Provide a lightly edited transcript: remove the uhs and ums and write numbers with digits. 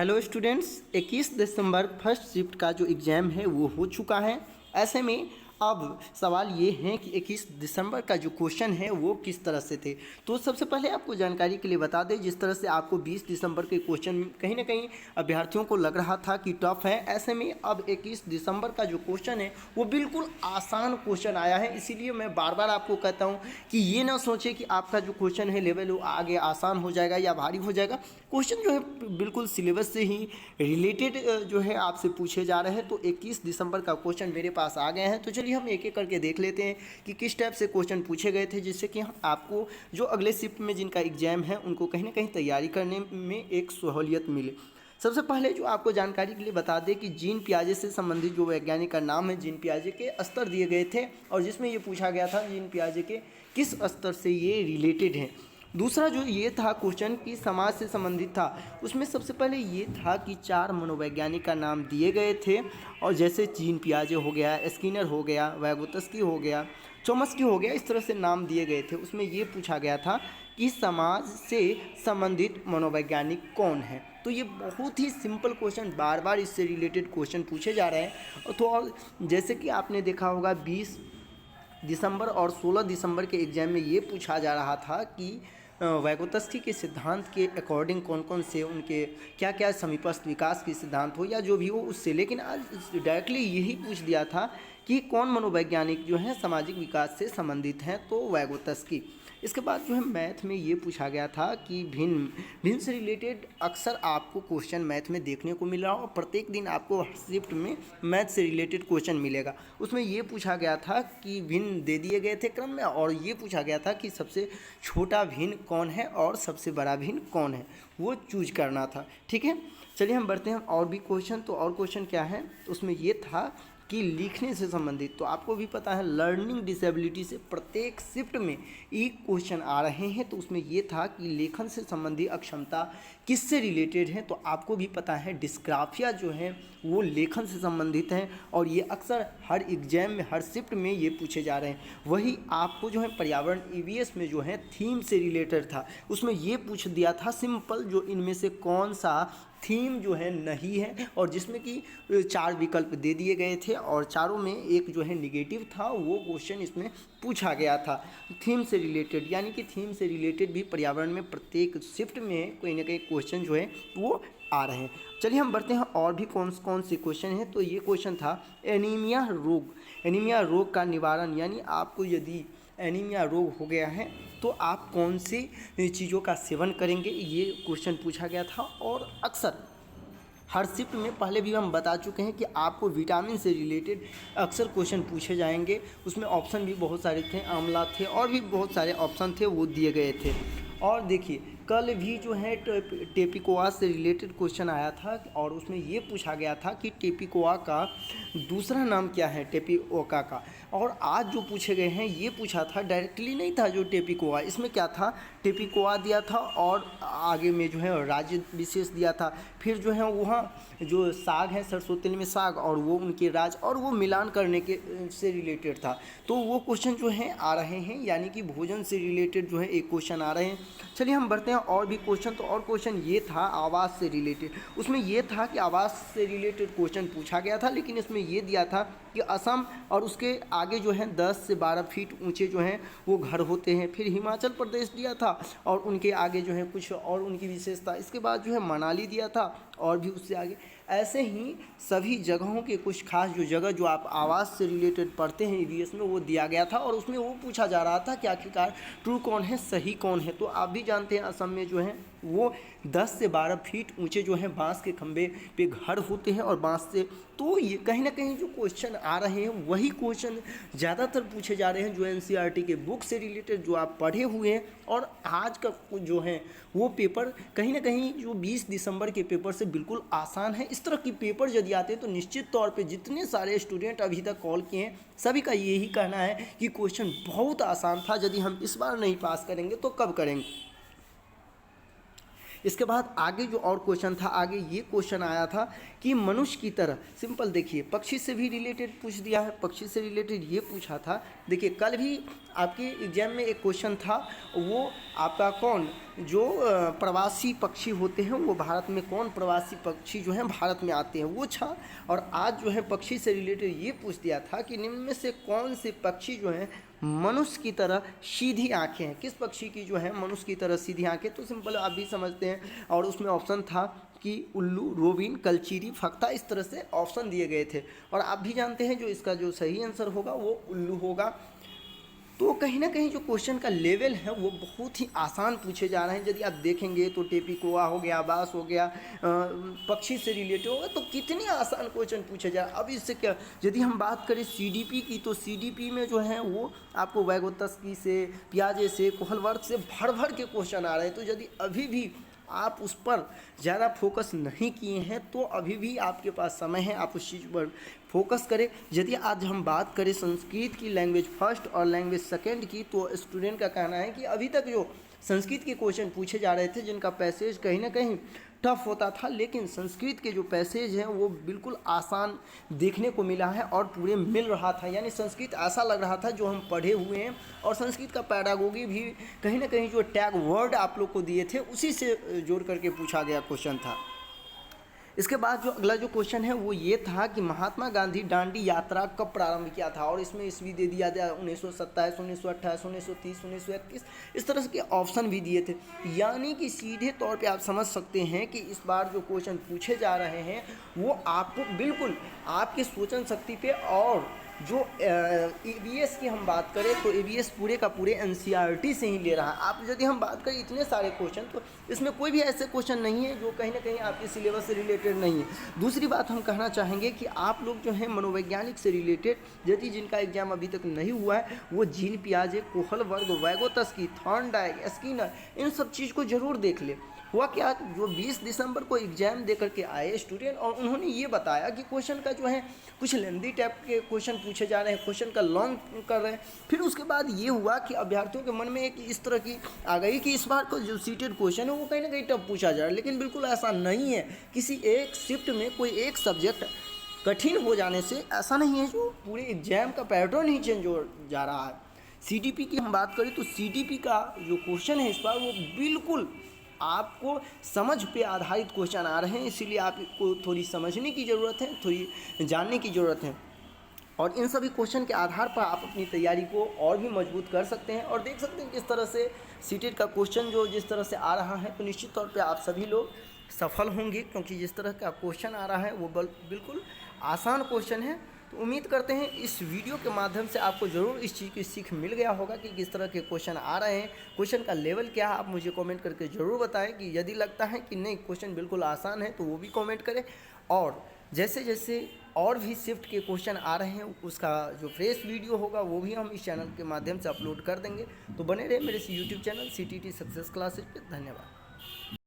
Hello students, 21 दिसंबर first shift का जो exam है वो हो चुका है। ऐसे में अब सवाल ये है कि 21 दिसंबर का जो क्वेश्चन है वो किस तरह से थे। तो सबसे पहले आपको जानकारी के लिए बता दें, जिस तरह से आपको 20 दिसंबर के क्वेश्चन कहीं ना कहीं अभ्यर्थियों को लग रहा था कि टफ है, ऐसे में अब 21 दिसंबर का जो क्वेश्चन है वो बिल्कुल आसान क्वेश्चन आया है। इसीलिए मैं बार बार आपको कहता हूँ कि ये ना सोचें कि आपका जो क्वेश्चन है लेवल वो आगे आसान हो जाएगा या भारी हो जाएगा। क्वेश्चन जो है बिल्कुल सिलेबस से ही रिलेटेड जो है आपसे पूछे जा रहे हैं। तो 21 दिसंबर का क्वेश्चन मेरे पास आ गए हैं, तो चलिए हम एक एक करके देख लेते हैं कि किस टाइप से क्वेश्चन पूछे गए थे, जिससे कि आपको जो अगले शिफ्ट में जिनका एग्जाम है उनको कहीं ना कहीं तैयारी करने में एक सहूलियत मिले। सबसे पहले जो आपको जानकारी के लिए बता दें कि जीन पियाजे से संबंधित जो वैज्ञानिक का नाम है, जीन पियाजे के स्तर दिए गए थे और जिसमें ये पूछा गया था जीन पियाजे के किस स्तर से ये रिलेटेड हैं। दूसरा जो ये था क्वेश्चन कि समाज से संबंधित था, उसमें सबसे पहले ये था कि 4 मनोवैज्ञानिक का नाम दिए गए थे और जैसे जीन पियाजे हो गया, स्किनर हो गया, वैगोत्स्की हो गया, चोम्स्की हो गया, इस तरह से नाम दिए गए थे। उसमें ये पूछा गया था कि समाज से संबंधित मनोवैज्ञानिक कौन है। तो ये बहुत ही सिंपल क्वेश्चन, बार बार इससे रिलेटेड क्वेश्चन पूछे जा रहे हैं। तो और जैसे कि आपने देखा होगा 20 दिसंबर और 16 दिसंबर के एग्ज़ाम में ये पूछा जा रहा था कि वैगोत्स्की के सिद्धांत के अकॉर्डिंग कौन कौन से उनके क्या क्या समीपस्थ विकास के सिद्धांत हो या जो भी हो उससे, लेकिन आज डायरेक्टली यही पूछ दिया था कि कौन मनोवैज्ञानिक जो है सामाजिक विकास से संबंधित हैं, तो वैगोत्स्की। इसके बाद जो है मैथ में ये पूछा गया था कि भिन्न से रिलेटेड अक्सर आपको क्वेश्चन मैथ में देखने को मिल रहा और प्रत्येक दिन आपको शिफ्ट में मैथ से रिलेटेड क्वेश्चन मिलेगा। उसमें ये पूछा गया था कि भिन्न दे दिए गए थे क्रम में और ये पूछा गया था कि सबसे छोटा भिन्न कौन है और सबसे बड़ा भिन्न कौन है, वो चूज करना था। ठीक है, चलिए हम बढ़ते हैं और भी क्वेश्चन। तो और क्वेश्चन क्या है, उसमें ये था कि लिखने से संबंधित। तो आपको भी पता है लर्निंग डिसेबिलिटी से प्रत्येक शिफ्ट में एक क्वेश्चन आ रहे हैं। तो उसमें ये था कि लेखन से संबंधित अक्षमता किससे रिलेटेड है। तो आपको भी पता है डिस्ग्राफिया जो है वो लेखन से संबंधित है और ये अक्सर हर एग्जाम में हर शिफ्ट में ये पूछे जा रहे हैं। वही आपको जो है पर्यावरण ईवीएस में जो है थीम से रिलेटेड था, उसमें ये पूछ दिया था सिंपल जो इनमें से कौन सा थीम जो है नहीं है, और जिसमें कि 4 विकल्प दे दिए गए थे और चारों में एक जो है निगेटिव था। वो क्वेश्चन इसमें पूछा गया था थीम से रिलेटेड, यानी कि थीम से रिलेटेड भी पर्यावरण में प्रत्येक शिफ्ट में कोई ना कोई क्वेश्चन जो है वो आ रहे हैं। चलिए हम बढ़ते हैं और भी कौन कौन से क्वेश्चन हैं। तो ये क्वेश्चन था एनीमिया रोग। एनीमिया रोग का निवारण, यानी आपको यदि एनीमिया रोग हो गया है तो आप कौन सी चीज़ों का सेवन करेंगे, ये क्वेश्चन पूछा गया था। और अक्सर हर शिफ्ट में पहले भी हम बता चुके हैं कि आपको विटामिन से रिलेटेड अक्सर क्वेश्चन पूछे जाएंगे। उसमें ऑप्शन भी बहुत सारे थे, आंवला थे और भी बहुत सारे ऑप्शन थे वो दिए गए थे। और देखिए कल भी जो है टेपिकोआ से रिलेटेड क्वेश्चन आया था और उसमें ये पूछा गया था कि टेपिकोआ का दूसरा नाम क्या है टेपिओका का। और आज जो पूछे गए हैं ये पूछा था, डायरेक्टली नहीं था जो टेपिकोआ, इसमें क्या था टेपिकोआ दिया था और आगे में जो है राज्य विशेष दिया था। फिर जो है वहाँ जो साग है सरसों तेल में साग और वो उनके राज और वो मिलान करने के से रिलेटेड था। तो वो क्वेश्चन जो है आ रहे हैं, यानी कि भोजन से रिलेटेड जो है एक क्वेश्चन आ रहे हैं। चलिए हम बढ़ते हैं और भी क्वेश्चन। तो और क्वेश्चन ये था आवास से रिलेटेड। उसमें ये था कि आवास से रिलेटेड क्वेश्चन पूछा गया था, लेकिन इसमें ये दिया था कि असम और उसके आगे जो है 10 से 12 फीट ऊंचे जो हैं वो घर होते हैं। फिर हिमाचल प्रदेश दिया था और उनके आगे जो है कुछ और उनकी विशेषता। इसके बाद जो है मनाली दिया था और भी उससे आगे। ऐसे ही सभी जगहों के कुछ खास जो जगह जो आप आवास से रिलेटेड पढ़ते हैं ईवीएस में वो दिया गया था और उसमें वो पूछा जा रहा था कि आखिरकार ट्रू कौन है, सही कौन है। तो आप भी जानते हैं असम में जो है वो 10 से 12 फीट ऊंचे जो है बांस के खंभे पे घर होते हैं और बांस से। तो ये कहीं ना कहीं जो क्वेश्चन आ रहे हैं वही क्वेश्चन ज़्यादातर पूछे जा रहे हैं जो एनसीईआरटी के बुक से रिलेटेड जो आप पढ़े हुए हैं। और आज का जो है वो पेपर कहीं ना कहीं जो 20 दिसंबर के पेपर से बिल्कुल आसान है। इस तरह की पेपर यदि आते हैं तो निश्चित तौर पे जितने सारे स्टूडेंट अभी तक कॉल किए हैं सभी का यही कहना है कि क्वेश्चन बहुत आसान था, यदि हम इस बार नहीं पास करेंगे तो कब करेंगे। इसके बाद आगे जो और क्वेश्चन था, आगे ये क्वेश्चन आया था कि मनुष्य की तरह, सिंपल देखिए, पक्षी से भी रिलेटेड पूछ दिया है, पक्षी से रिलेटेड ये पूछा था। देखिए कल भी आपके एग्जाम में एक क्वेश्चन था, वो आपका कौन जो प्रवासी पक्षी होते हैं, वो भारत में कौन प्रवासी पक्षी जो हैं भारत में आते हैं, वो था। और आज जो है पक्षी से रिलेटेड ये पूछ दिया था कि निम्न में से कौन से पक्षी जो हैं मनुष्य की तरह सीधी आंखें हैं, किस पक्षी की जो है मनुष्य की तरह सीधी आंखें। तो सिंपल आप भी समझते हैं, और उसमें ऑप्शन था कि उल्लू, रोबिन, कलचीरी, फख्ता, इस तरह से ऑप्शन दिए गए थे। और आप भी जानते हैं जो इसका जो सही आंसर होगा वो उल्लू होगा। तो कहीं ना कहीं जो क्वेश्चन का लेवल है वो बहुत ही आसान पूछे जा रहे हैं। यदि आप देखेंगे तो टेपिकोआ हो गया, बास हो गया, पक्षी से रिलेटेड होगा, तो कितने आसान क्वेश्चन पूछे जा रहे हैं। अब इससे क्या, यदि हम बात करें सीडीपी की, तो सीडीपी में जो है वो आपको वैगोत्स्की से, पियाजे से, कोहलवर्थ से भर भर के क्वेश्चन आ रहे हैं। तो यदि अभी भी आप उस पर ज़्यादा फोकस नहीं किए हैं तो अभी भी आपके पास समय है, आप उस चीज़ पर फोकस करें। यदि आज हम बात करें संस्कृत की लैंग्वेज फर्स्ट और लैंग्वेज सेकंड की, तो स्टूडेंट का कहना है कि अभी तक जो संस्कृत के क्वेश्चन पूछे जा रहे थे जिनका पैसेज कहीं ना कहीं टफ होता था, लेकिन संस्कृत के जो पैसेज हैं वो बिल्कुल आसान देखने को मिला है और पूरे मिल रहा था। यानी संस्कृत ऐसा लग रहा था जो हम पढ़े हुए हैं, और संस्कृत का पैडागोगी भी कहीं ना कहीं जो टैग वर्ड आप लोग को दिए थे उसी से जोड़ करके पूछा गया क्वेश्चन था। इसके बाद जो अगला जो क्वेश्चन है वो ये था कि महात्मा गांधी दांडी यात्रा कब प्रारंभ किया था, और इसमें ईस्वी दे दिया गया 1927, 1928, 1930, 1931, इस तरह के ऑप्शन भी दिए थे। यानी कि सीधे तौर पे आप समझ सकते हैं कि इस बार जो क्वेश्चन पूछे जा रहे हैं वो आपको बिल्कुल आपकी सोचन शक्ति पे, और जो ईवीएस की हम बात करें तो ईवीएस पूरे का पूरे एनसीईआरटी से ही ले रहा है। आप यदि हम बात करें इतने सारे क्वेश्चन, तो इसमें कोई भी ऐसे क्वेश्चन नहीं है जो कहीं ना कहीं आपके सिलेबस से रिलेटेड नहीं है। दूसरी बात हम कहना चाहेंगे कि आप लोग जो है मनोवैज्ञानिक से रिलेटेड यदि जिनका एग्जाम अभी तक नहीं हुआ है, वो जीन पियाजे, कोहलवर्ग, वैगोत्स्की, थॉर्नडाइक, स्किनर, इन सब चीज़ को जरूर देख ले। हुआ क्या, जो 20 दिसंबर को एग्जाम दे करके आए स्टूडेंट, और उन्होंने ये बताया कि क्वेश्चन का जो है कुछ लेंदी टाइप के क्वेश्चन पूछे जा रहे हैं, क्वेश्चन का लॉन्ग कर रहे हैं। फिर उसके बाद ये हुआ कि अभ्यर्थियों के मन में एक इस तरह की आ गई कि इस बार को जो सीटेड क्वेश्चन है वो कहीं ना कहीं टफ पूछा जा रहा है, लेकिन बिल्कुल ऐसा नहीं है। किसी एक शिफ्ट में कोई एक सब्जेक्ट कठिन हो जाने से ऐसा नहीं है जो पूरे एग्जाम का पैटर्न ही चेंज हो जा रहा है। सीडीपी की हम बात करें तो सीडीपी का जो क्वेश्चन है इस बार वो बिल्कुल आपको समझ पे आधारित क्वेश्चन आ रहे हैं, इसीलिए आपको थोड़ी समझने की ज़रूरत है, थोड़ी जानने की ज़रूरत है। और इन सभी क्वेश्चन के आधार पर आप अपनी तैयारी को और भी मजबूत कर सकते हैं, और देख सकते हैं किस तरह से सीटेड का क्वेश्चन जो जिस तरह से आ रहा है, तो निश्चित तौर पे आप सभी लोग सफल होंगे, क्योंकि जिस तरह का क्वेश्चन आ रहा है वो बिल्कुल आसान क्वेश्चन है। तो उम्मीद करते हैं इस वीडियो के माध्यम से आपको ज़रूर इस चीज़ की सीख मिल गया होगा कि किस तरह के क्वेश्चन आ रहे हैं, क्वेश्चन का लेवल क्या है। आप मुझे कमेंट करके ज़रूर बताएं कि यदि लगता है कि नहीं क्वेश्चन बिल्कुल आसान है तो वो भी कमेंट करें, और जैसे जैसे और भी शिफ्ट के क्वेश्चन आ रहे हैं उसका जो फ्रेश वीडियो होगा वो भी हम इस चैनल के माध्यम से अपलोड कर देंगे। तो बने रहे मेरे YouTube channel CTT success classes पे। धन्यवाद।